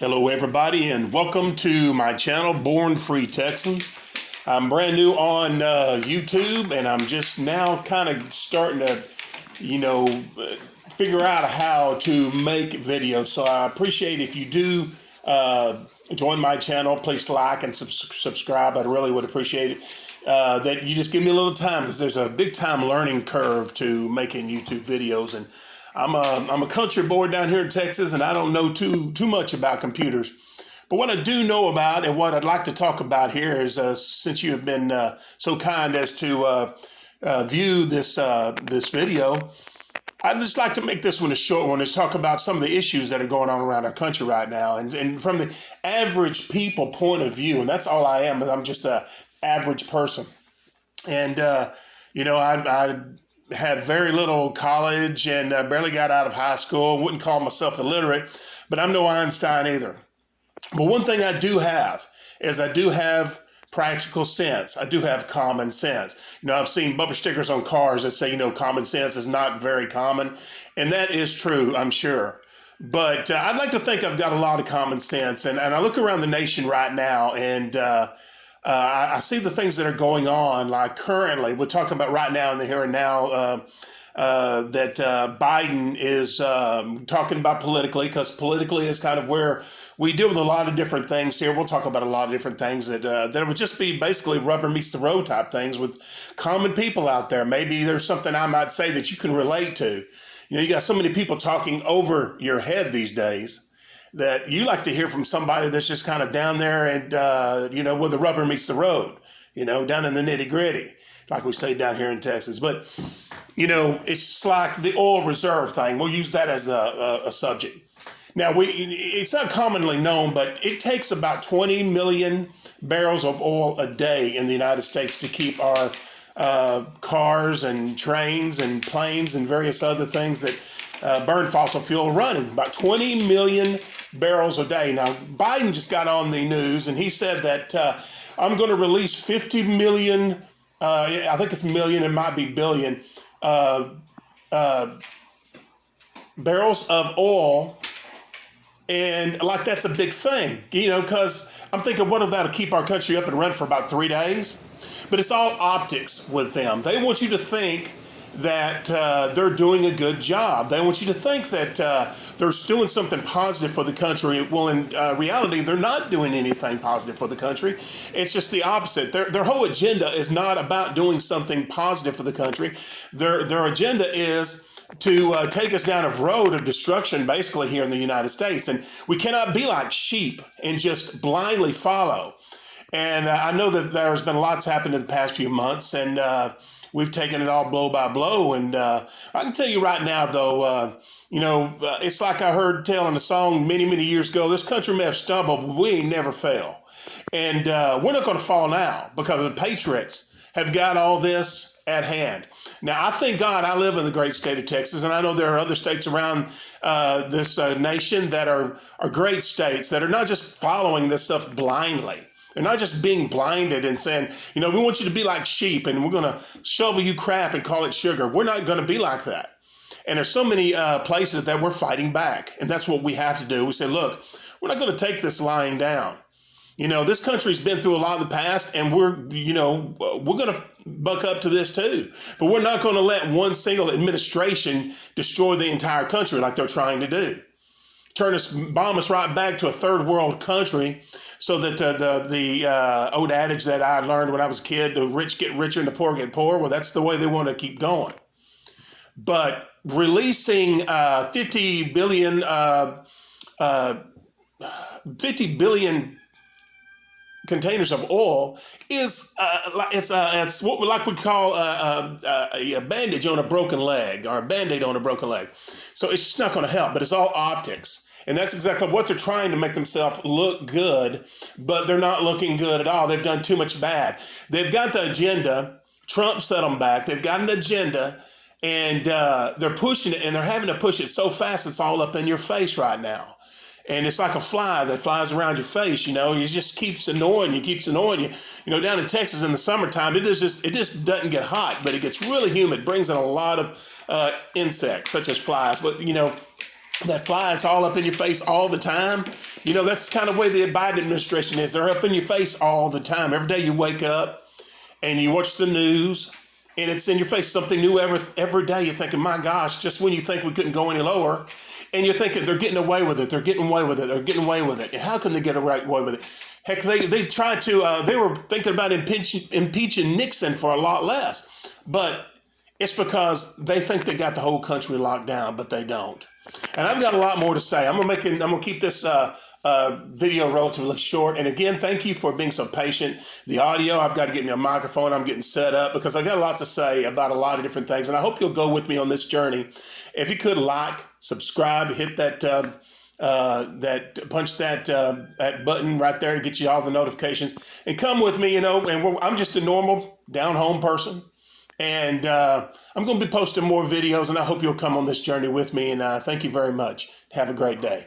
Hello, everybody, and welcome to my channel, Born Free Texan. I'm brand new on YouTube, and I'm just now kind of starting to, figure out how to make videos. So I appreciate if you do join my channel. Please like and subscribe. I really would appreciate it. That you just give me a little time, because there's a big time learning curve to making YouTube videos, and I'm a country boy down here in Texas, and I don't know too much about computers. But what I do know about, and what I'd like to talk about here is, since you have been so kind as to view this video, I'd just like to make this one a short one. Is talk about some of the issues that are going on around our country right now, and from the average people point of view, and that's all I am. I'm just a average person, and I had very little college and barely got out of high school. Wouldn't call myself illiterate, but I'm no Einstein either. But one thing I do have is I do have practical sense. I do have common sense. I've seen bumper stickers on cars that say, common sense is not very common. And that is true, I'm sure. But I'd like to think I've got a lot of common sense. And I look around the nation right now, and I see the things that are going on, like currently, we're talking about right now in the here and now, that Biden is talking about politically, because politically is kind of where we deal with a lot of different things here. We'll talk about a lot of different things that would just be basically rubber meets the road type things with common people out there. Maybe there's something I might say that you can relate to. You got so many people talking over your head these days that you like to hear from somebody that's just kind of down there and, where the rubber meets the road, down in the nitty gritty, like we say down here in Texas. But, it's like the oil reserve thing. We'll use that as a subject. Now, it's not commonly known, but it takes about 20 million barrels of oil a day in the United States to keep our cars and trains and planes and various other things that burn fossil fuel running. About 20 million barrels a day. Now, Biden just got on the news, and he said that I'm going to release 50 million, I think it's million, it might be billion, barrels of oil. And like that's a big thing, because I'm thinking, what if that'll keep our country up and running for about 3 days? But it's all optics with them. They want you to think that they're doing a good job. They want you to think that they're doing something positive for the country. Well, in reality, they're not doing anything positive for the country. It's just the opposite. Their whole agenda is not about doing something positive for the country. Their agenda is to take us down a road of destruction, basically, here in the United States. And we cannot be like sheep and just blindly follow. And I know that there's been lots happened in the past few months, and we've taken it all blow by blow. And I can tell you right now, though, it's like I heard telling a song many, many years ago, this country may have stumbled, but we ain't never fail. And we're not going to fall now, because the Patriots have got all this at hand. Now, I thank God I live in the great state of Texas, and I know there are other states around this nation that are great states that are not just following this stuff blindly. They're not just being blinded and saying, we want you to be like sheep, and we're going to shovel you crap and call it sugar. We're not going to be like that. And there's so many places that we're fighting back, and that's what we have to do. We say, look, we're not going to take this lying down. This country's been through a lot in the past, and we're going to buck up to this too. But we're not going to let one single administration destroy the entire country like they're trying to do. Bomb us right back to a third world country, so that the old adage that I learned when I was a kid, the rich get richer and the poor get poorer. Well, that's the way they want to keep going. But releasing 50 billion containers of oil is it's what we call a bandage on a broken leg, or a Band-Aid on a broken leg. So it's just not going to help, but it's all optics. And that's exactly what they're trying to make themselves look good, but they're not looking good at all. They've done too much bad. They've got the agenda. Trump set them back. They've got an agenda, and they're pushing it, and they're having to push it so fast it's all up in your face right now. And it's like a fly that flies around your face, It just keeps annoying you, down in Texas in the summertime, it just doesn't get hot, but it gets really humid, brings in a lot of insects, such as flies. But, that fly, it's all up in your face all the time. You know, that's kind of the way the Biden administration is. They're up in your face all the time. Every day you wake up and you watch the news and it's in your face, something new every day. You're thinking, my gosh, just when you think we couldn't go any lower, and you're thinking they're getting away with it. They're getting away with it. They're getting away with it. And how can they get away with it? Heck, they tried to, they were thinking about impeaching Nixon for a lot less. But it's because they think they got the whole country locked down, but they don't. And I've got a lot more to say. I'm gonna keep this video relatively short. And again, thank you for being so patient. The audio, I've got to get me a microphone. I'm getting set up because I've got a lot to say about a lot of different things. And I hope you'll go with me on this journey. If you could like, subscribe, hit that punch that button right there to get you all the notifications, and come with me. You know, and I'm just a normal down home person. And I'm going to be posting more videos, and I hope you'll come on this journey with me. And thank you very much. Have a great day.